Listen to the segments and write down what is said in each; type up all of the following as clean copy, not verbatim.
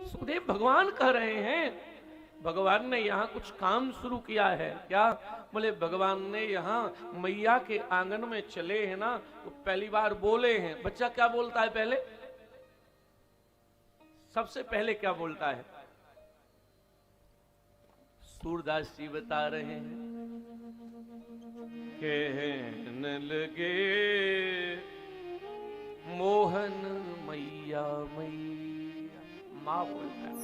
सुखदेव भगवान कह रहे हैं भगवान ने यहाँ कुछ काम शुरू किया है। क्या? बोले भगवान ने यहाँ मैया के आंगन में चले हैं ना, तो पहली बार बोले हैं। बच्चा क्या बोलता है पहले? सबसे पहले क्या बोलता है? सूरदास जी बता रहे हैं, कहने लगे मोहन मैया मैया। माँ बोलता है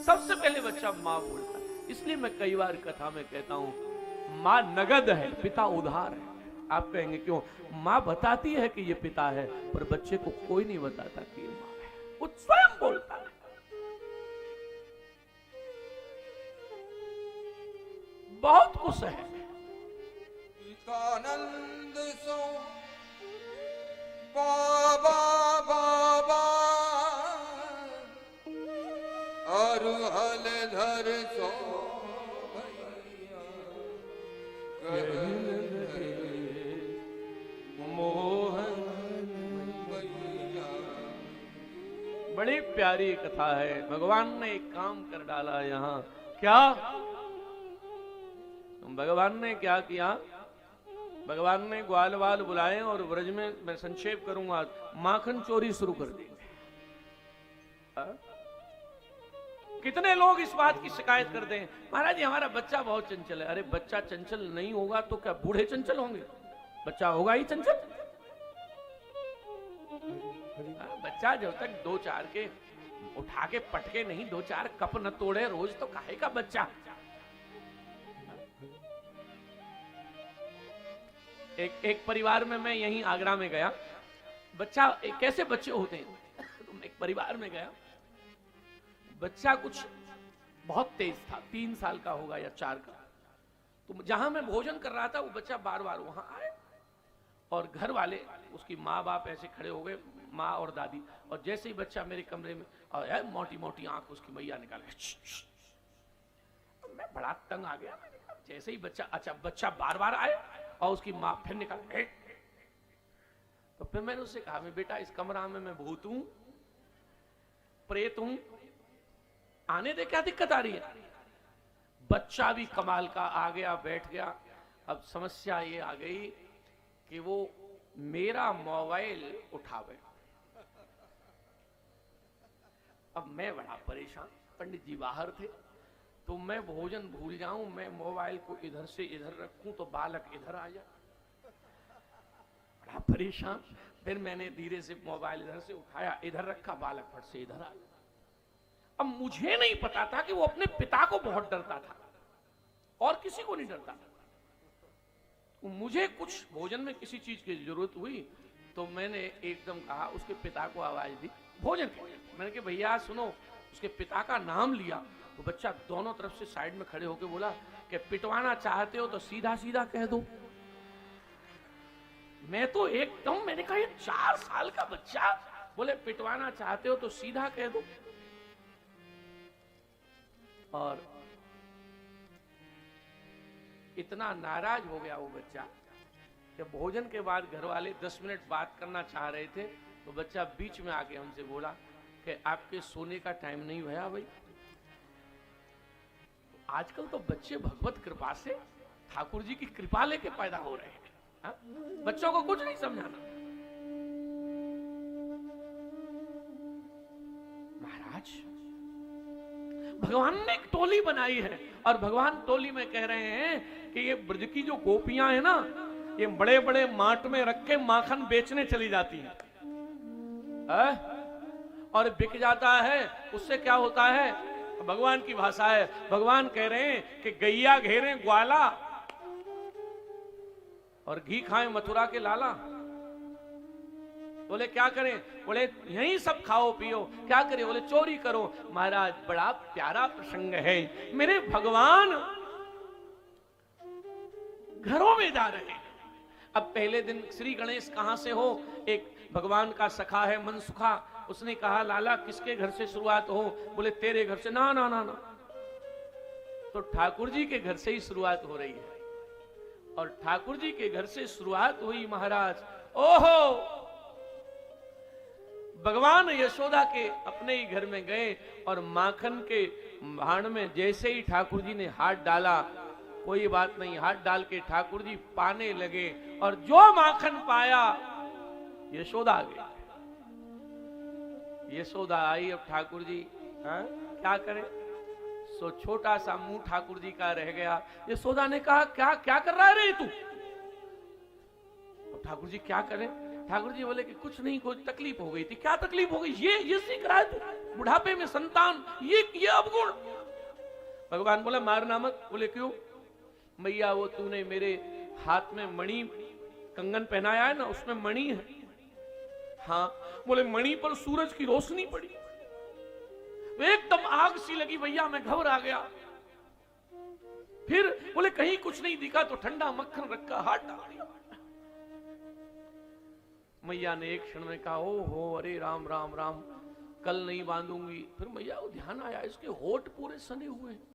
सबसे पहले, बच्चा माँ बोलता है। इसलिए मैं कई बार कथा में कहता हूं माँ नगद है, पिता उधार है। आप कहेंगे क्यों? माँ बताती है कि ये पिता है, पर बच्चे को कोई नहीं बताता कि ये माँ है, वो स्वयं बोलता है। बहुत कुछ है। पितानंद सो बाबा बाबा और हल धर सो मोहन मैया। बड़ी प्यारी कथा है। भगवान ने एक काम कर डाला यहाँ। क्या? भगवान ने क्या किया? भगवान ने ग्वाल वाल बुलाए और व्रज में, मैं संक्षेप करूंगा, माखन चोरी शुरू कर दी। कितने लोग इस बात की शिकायत करते हैं, महाराज जी हमारा बच्चा बहुत चंचल है। अरे बच्चा चंचल नहीं होगा तो क्या बूढ़े चंचल होंगे? बच्चा होगा ही चंचल। बच्चा जब तक दो चार के उठा के पटके नहीं, दो चार कप न तोड़े रोज, तो काहे का बच्चा। एक परिवार में मैं यहीं आगरा में गया। बच्चा, कैसे बच्चे होते हैं, तो एक परिवार में गया। बच्चा कुछ बहुत तेज था, 3 साल का होगा या 4 का। तो जहां मैं भोजन कर रहा था, वो बच्चा बार बार वहां आए और घर वाले, उसकी माँ बाप ऐसे खड़े हो गए, माँ और दादी। और जैसे ही बच्चा मेरे कमरे में, और मोटी मोटी आंख उसकी मैया निकाले, मैं बड़ा तंग आ गया। जैसे ही बच्चा, अच्छा बच्चा बार बार आए और उसकी माँ फिर निकाले, तो फिर मैंने उससे कहा, मैं बेटा इस कमरा में मैं भूत हूं, प्रेत हूं, आने दे, क्या दिक्कत आ रही है? बच्चा भी कमाल का आ गया, बैठ गया। अब समस्या ये आ गई कि वो मेरा मोबाइल उठावे। अब मैं बड़ा परेशान, पंडित जी बाहर थे, तो मैं भोजन भूल जाऊं, मैं मोबाइल को इधर से इधर रखूं तो बालक इधर आ जाए। बड़ा परेशान। फिर मैंने धीरे से मोबाइल इधर से उठाया, इधर रखा, बालक फट से इधर आ गया। अब मुझे नहीं पता था कि वो अपने पिता को बहुत डरता था और किसी को नहीं डरता था। तो मुझे कुछ भोजन में किसी चीज की जरूरत हुई तो मैंने एकदम कहा, उसके पिता को आवाज दी भोजन के। मैंने कहा भैया सुनो, उसके पिता का नाम लिया तो बच्चा दोनों तरफ से साइड में खड़े होकर बोला कि पिटवाना चाहते हो तो सीधा सीधा कह दो। मैं तो एकदम, मैंने कहा ये 4 साल का बच्चा बोले पिटवाना चाहते हो तो सीधा कह दो। और इतना नाराज हो गया वो बच्चा कि भोजन के बाद घर वाले 10 मिनट बात करना चाह रहे थे, तो बच्चा बीच में आके हमसे बोला कि आपके सोने का टाइम नहीं हुआ भाई। आजकल तो बच्चे भगवत कृपा से, ठाकुर जी की कृपा लेके पैदा हो रहे हैं। हा? बच्चों को कुछ नहीं समझाना। महाराज भगवान ने एक टोली बनाई है और भगवान टोली में कह रहे हैं कि ये ब्रज की जो गोपियां हैं ना, ये बड़े बड़े माट में रख के माखन बेचने चली जाती हैं। और बिक जाता है, उससे क्या होता है? भगवान की भाषा है, भगवान कह रहे हैं कि गैया घेरे ग्वाला और घी खाएं मथुरा के लाला। बोले क्या करें? बोले यही सब खाओ पियो। क्या करें? बोले चोरी करो। महाराज बड़ा प्यारा प्रसंग है। मेरे भगवान घरों में जा रहे हैं। अब पहले दिन श्री गणेश कहां से हो? एक भगवान का सखा है मनसुखा, उसने कहा लाला किसके घर से शुरुआत हो? बोले तेरे घर से। ना ना ना ना, तो ठाकुर जी के घर से ही शुरुआत हो रही है। और ठाकुर जी के घर से शुरुआत हुई महाराज। ओहो, भगवान यशोदा के अपने ही घर में गए और माखन के भांड में जैसे ही ठाकुर जी ने हाथ डाला, कोई बात नहीं, हाथ डाल के ठाकुर जी पाने लगे और जो माखन पाया यशोदा आ गई। यशोदा आई, अब ठाकुर जी क्या करें, सो छोटा सा मुंह ठाकुर जी का रह गया। यशोदा ने कहा क्या क्या कर रहा है रे तू? ठाकुर जी क्या करें? ठाकुर जी बोले कि कुछ नहीं, कोई तकलीफ हो गई थी। क्या तकलीफ हो गई? ये सीख रहा है तू, बुढ़ापे में संतान, ये अवगुण। भगवान बोला मारना मत। बोले क्यों? मैया वो तूने मेरे हाथ में मणि कंगन पहनाया है ना, उसमें मणि है। हाँ। बोले मणि पर सूरज की रोशनी पड़ी, एकदम आग सी लगी भैया, मैं घबरा गया। फिर बोले कहीं कुछ नहीं दिखा तो ठंडा मक्खन रखा, हाथ डाल दिया। मैया ने एक क्षण में कहा ओ हो, अरे राम राम राम, कल नहीं बांधूंगी। फिर मैया को ध्यान आया इसके होठ पूरे सने हुए हैं।